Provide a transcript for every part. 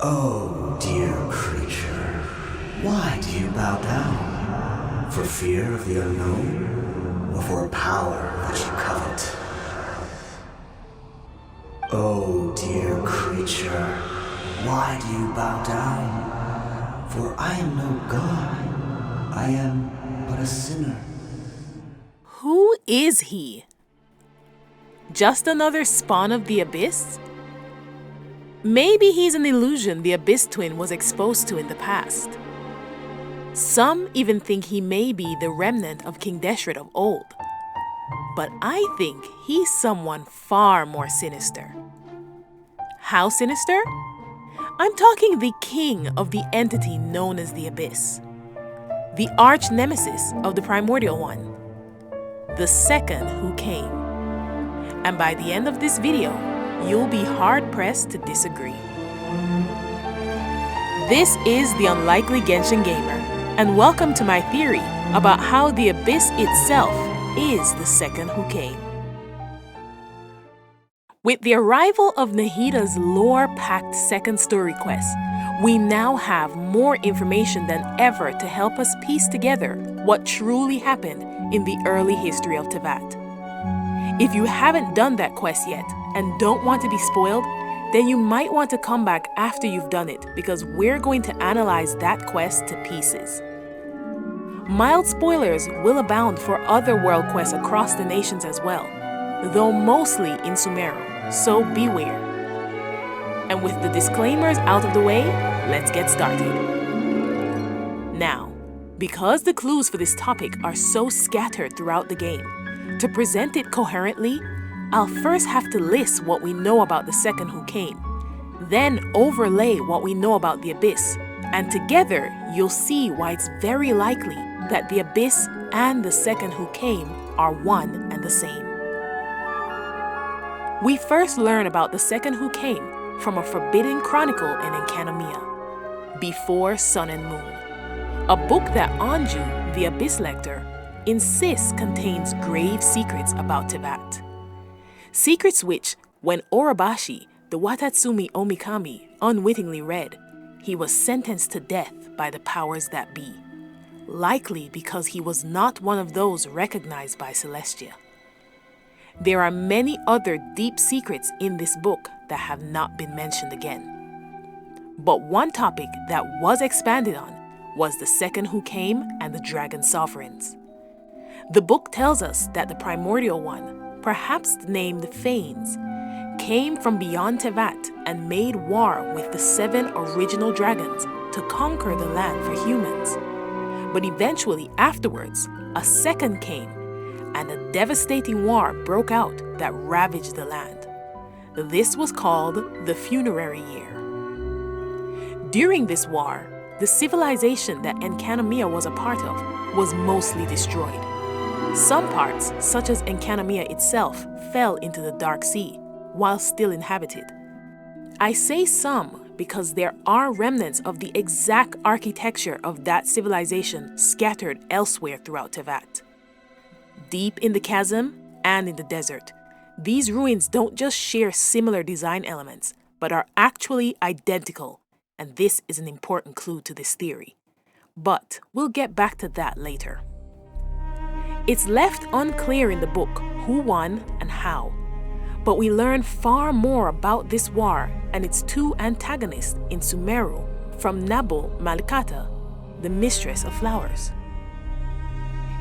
Oh, dear creature, why do you bow down? For fear of the unknown, or for a power that you covet? Oh, dear creature, why do you bow down? For I am no god, I am but a sinner. Who is he? Just another spawn of the Abyss? Maybe he's an illusion the Abyss Twin was exposed to in the past. Some even think he may be the remnant of King Deshret of old. But I think he's someone far more sinister. How sinister? I'm talking the king of the entity known as the Abyss. The arch nemesis of the Primordial One. The second who came. And by the end of this video, you'll be hard-pressed to disagree. This is the Unlikely Genshin Gamer, and welcome to my theory about how the Abyss itself is the second who came. With the arrival of Nahida's lore-packed second story quest, we now have more information than ever to help us piece together what truly happened in the early history of Teyvat. If you haven't done that quest yet and don't want to be spoiled, then you might want to come back after you've done it, because we're going to analyze that quest to pieces. Mild spoilers will abound for other world quests across the nations as well, though mostly in Sumeru, so beware. And with the disclaimers out of the way, let's get started. Now, because the clues for this topic are so scattered throughout the game, to present it coherently, I'll first have to list what we know about the second who came, then overlay what we know about the Abyss, and together you'll see why it's very likely that the Abyss and the second who came are one and the same. We first learn about the second who came from a forbidden chronicle in Enkanomiya, Before Sun and Moon, a book that Anju, the Abyss Lector, insists contains grave secrets about Teyvat. Secrets which, when Orobashi, the Watatsumi Omikami, unwittingly read, he was sentenced to death by the powers that be, likely because he was not one of those recognized by Celestia. There are many other deep secrets in this book that have not been mentioned again. But one topic that was expanded on was the second who came and the Dragon Sovereigns. The book tells us that the Primordial One, perhaps named Phanes, came from beyond Teyvat and made war with the 7 original dragons to conquer the land for humans. But eventually afterwards, a second came, and a devastating war broke out that ravaged the land. This was called the Funerary Year. During this war, the civilization that Enkanomiya was a part of was mostly destroyed. Some parts, such as Enkanomiya itself, fell into the Dark Sea, while still inhabited. I say some because there are remnants of the exact architecture of that civilization scattered elsewhere throughout Teyvat. Deep in the chasm and in the desert, these ruins don't just share similar design elements, but are actually identical, and this is an important clue to this theory. But we'll get back to that later. It's left unclear in the book who won and how, but we learn far more about this war and its 2 antagonists in Sumeru from Nabu Malikata, the Mistress of Flowers.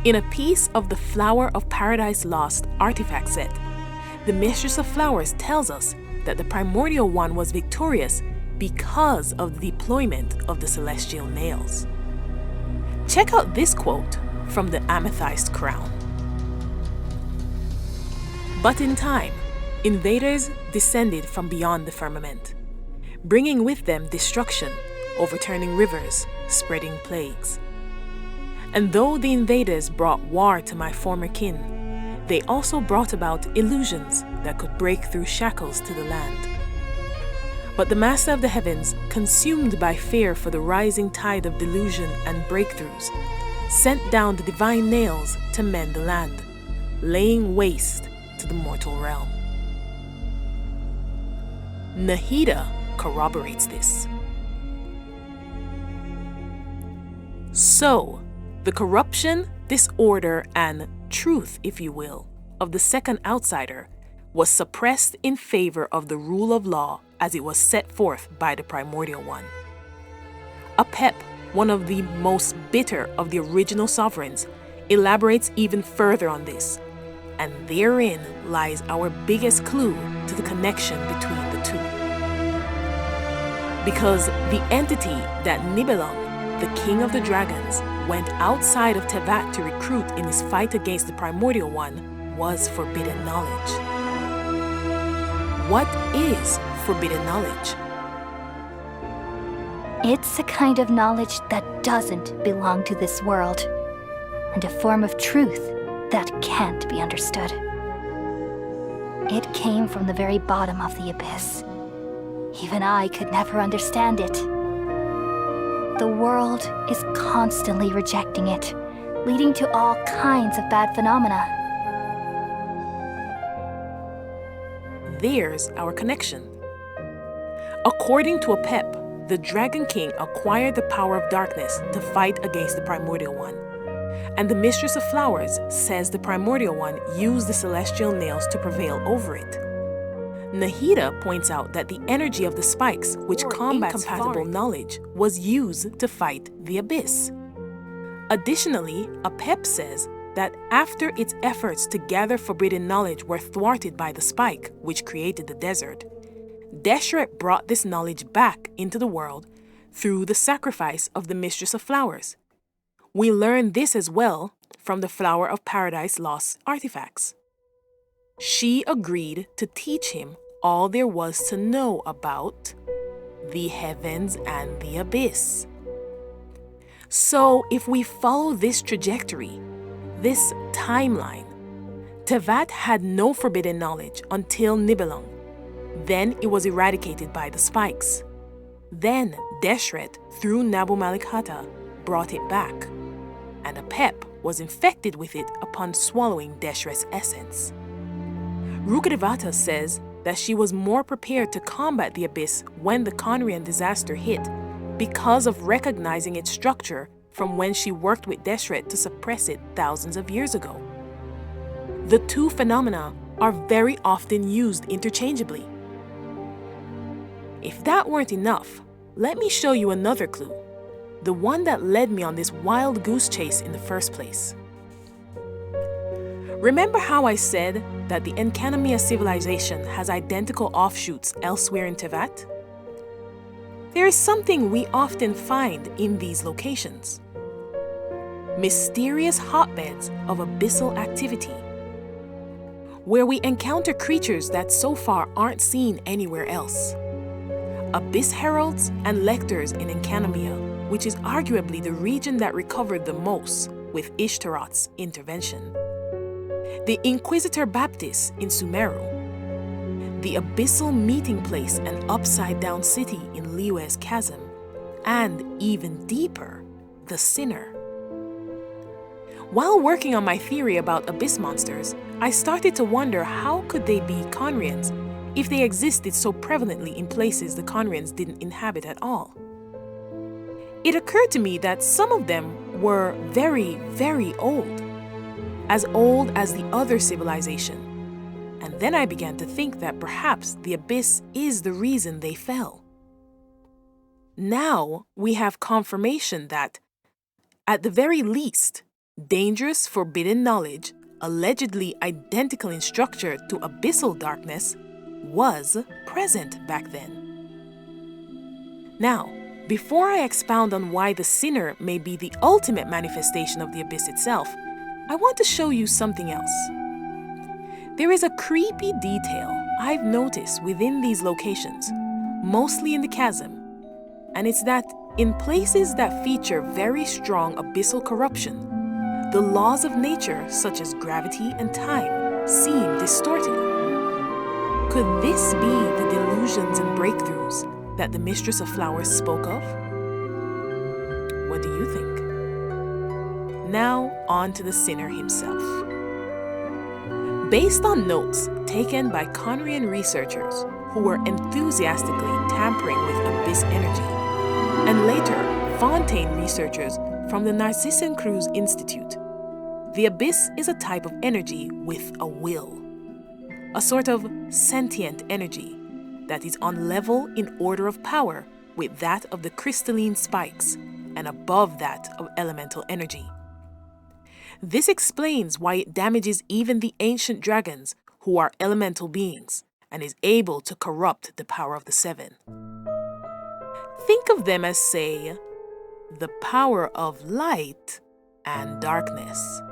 In a piece of the Flower of Paradise Lost artifact set, the Mistress of Flowers tells us that the Primordial One was victorious because of the deployment of the Celestial Nails. Check out this quote from the Amethyst Crown. But in time, invaders descended from beyond the firmament, bringing with them destruction, overturning rivers, spreading plagues. And though the invaders brought war to my former kin, they also brought about illusions that could break through shackles to the land. But the Master of the Heavens, consumed by fear for the rising tide of delusion and breakthroughs, sent down the divine nails to mend the land, laying waste to the mortal realm. Nahida corroborates this. So, the corruption, disorder, and truth, if you will, of the second outsider was suppressed in favor of the rule of law as it was set forth by the Primordial One. Apep, one of the most bitter of the original sovereigns, elaborates even further on this, and therein lies our biggest clue to the connection between the two. Because the entity that Nibelung, the king of the dragons, went outside of Teyvat to recruit in his fight against the Primordial One was forbidden knowledge. What is forbidden knowledge? It's a kind of knowledge that doesn't belong to this world, and a form of truth that can't be understood. It came from the very bottom of the abyss. Even I could never understand it. The world is constantly rejecting it, leading to all kinds of bad phenomena. There's our connection. According to Apep, the Dragon King acquired the power of darkness to fight against the Primordial One. And the Mistress of Flowers says the Primordial One used the celestial nails to prevail over it. Nahida points out that the energy of the spikes, which combats incompatible knowledge, was used to fight the abyss. Additionally, Apep says that after its efforts to gather forbidden knowledge were thwarted by the spike, which created the desert, Deshret brought this knowledge back into the world through the sacrifice of the Mistress of Flowers. We learn this as well from the Flower of Paradise Lost artifacts. She agreed to teach him all there was to know about the heavens and the abyss. So if we follow this trajectory, this timeline, Teyvat had no forbidden knowledge until Nibelung. Then it was eradicated by the spikes. Then Deshret, through Nabu Malikata, brought it back, and Apep was infected with it upon swallowing Deshret's essence. Rukkhadevata says that she was more prepared to combat the abyss when the Conrian disaster hit because of recognizing its structure from when she worked with Deshret to suppress it thousands of years ago. The two phenomena are very often used interchangeably. If that weren't enough, let me show you another clue, the one that led me on this wild goose chase in the first place. Remember how I said that the Enkanomiya civilization has identical offshoots elsewhere in Teyvat? There is something we often find in these locations. Mysterious hotbeds of abyssal activity, where we encounter creatures that so far aren't seen anywhere else. Abyss heralds and lectors in Enkanomiya, which is arguably the region that recovered the most with Ishtaroth's intervention. The Inquisitor Baptist in Sumeru, the abyssal meeting place and upside-down city in Liyue's chasm, and even deeper, the Sinner. While working on my theory about abyss monsters, I started to wonder how could they be Conrians if they existed so prevalently in places the Conrians didn't inhabit at all. It occurred to me that some of them were very, very old as the other civilization. And then I began to think that perhaps the abyss is the reason they fell. Now we have confirmation that, at the very least, dangerous forbidden knowledge, allegedly identical in structure to abyssal darkness, was present back then. Now, before I expound on why the Sinner may be the ultimate manifestation of the abyss itself, I want to show you something else. There is a creepy detail I've noticed within these locations, mostly in the chasm, and it's that in places that feature very strong abyssal corruption, the laws of nature, such as gravity and time, seem distorted. Could this be the delusions and breakthroughs that the Mistress of Flowers spoke of? What do you think? Now, on to the Sinner himself. Based on notes taken by Conrian researchers who were enthusiastically tampering with abyss energy, and later Fontaine researchers from the Narcissan Cruz Institute, the abyss is a type of energy with a will, a sort of sentient energy that is on level in order of power with that of the crystalline spikes and above that of elemental energy. This explains why it damages even the ancient dragons who are elemental beings and is able to corrupt the power of the seven. Think of them as, say, the power of light and darkness,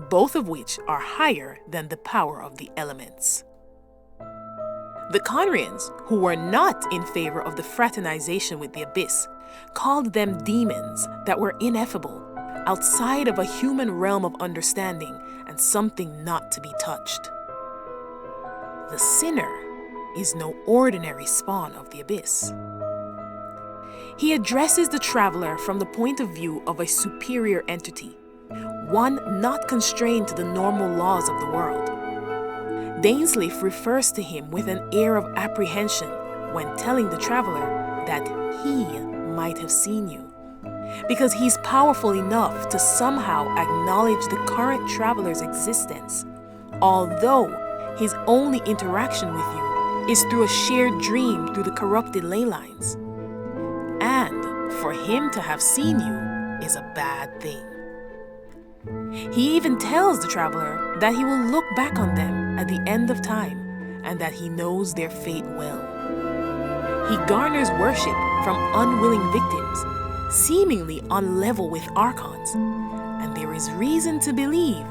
both of which are higher than the power of the elements. The Conrians, who were not in favor of the fraternization with the abyss, called them demons that were ineffable, outside of a human realm of understanding and something not to be touched. The sinner is no ordinary spawn of the abyss. He addresses the traveler from the point of view of a superior entity, one not constrained to the normal laws of the world. Dainsleif refers to him with an air of apprehension when telling the traveler that he might have seen you, because he's powerful enough to somehow acknowledge the current traveler's existence, although his only interaction with you is through a shared dream through the corrupted ley lines. And for him to have seen you is a bad thing. He even tells the traveler that he will look back on them at the end of time and that he knows their fate well. He garners worship from unwilling victims, seemingly on level with archons, and there is reason to believe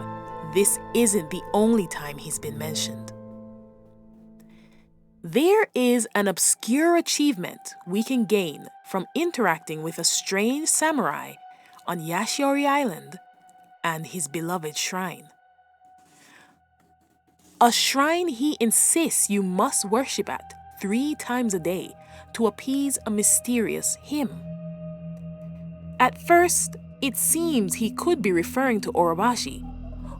this isn't the only time he's been mentioned. There is an obscure achievement we can gain from interacting with a strange samurai on Yashiori Island and his beloved shrine. A shrine he insists you must worship at 3 times a day to appease a mysterious him. At first, it seems he could be referring to Orobashi,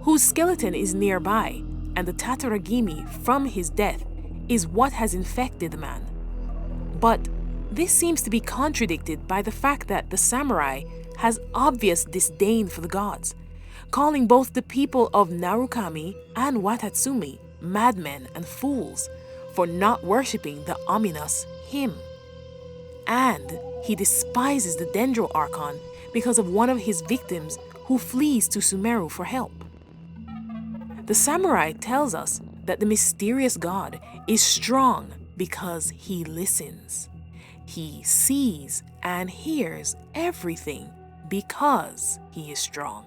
whose skeleton is nearby, and the Tataragimi from his death is what has infected the man. But this seems to be contradicted by the fact that the samurai has obvious disdain for the gods, calling both the people of Narukami and Watatsumi madmen and fools for not worshipping the ominous him. And he despises the Dendro Archon because of one of his victims who flees to Sumeru for help. The samurai tells us that the mysterious god is strong because he listens. He sees and hears everything because he is strong.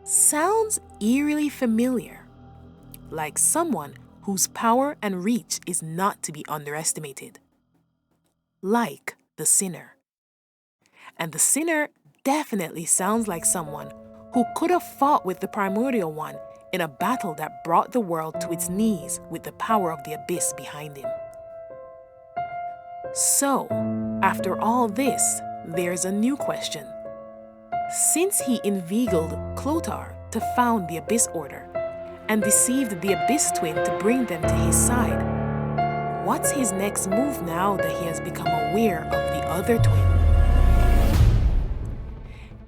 Sounds eerily familiar, like someone whose power and reach is not to be underestimated. Like the sinner. And the sinner definitely sounds like someone who could have fought with the Primordial One in a battle that brought the world to its knees with the power of the abyss behind him. So, after all this, there's a new question. Since he inveigled Clothar to found the Abyss Order and deceived the Abyss Twin to bring them to his side, what's his next move now that he has become aware of the other twin?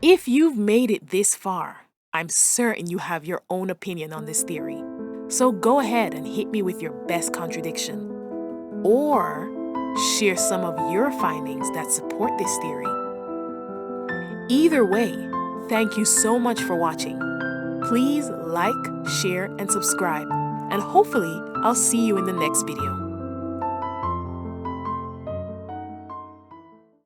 If you've made it this far, I'm certain you have your own opinion on this theory. So go ahead and hit me with your best contradiction. Or share some of your findings that support this theory. Either way, thank you so much for watching. Please like, share, and subscribe, and hopefully I'll see you in the next video.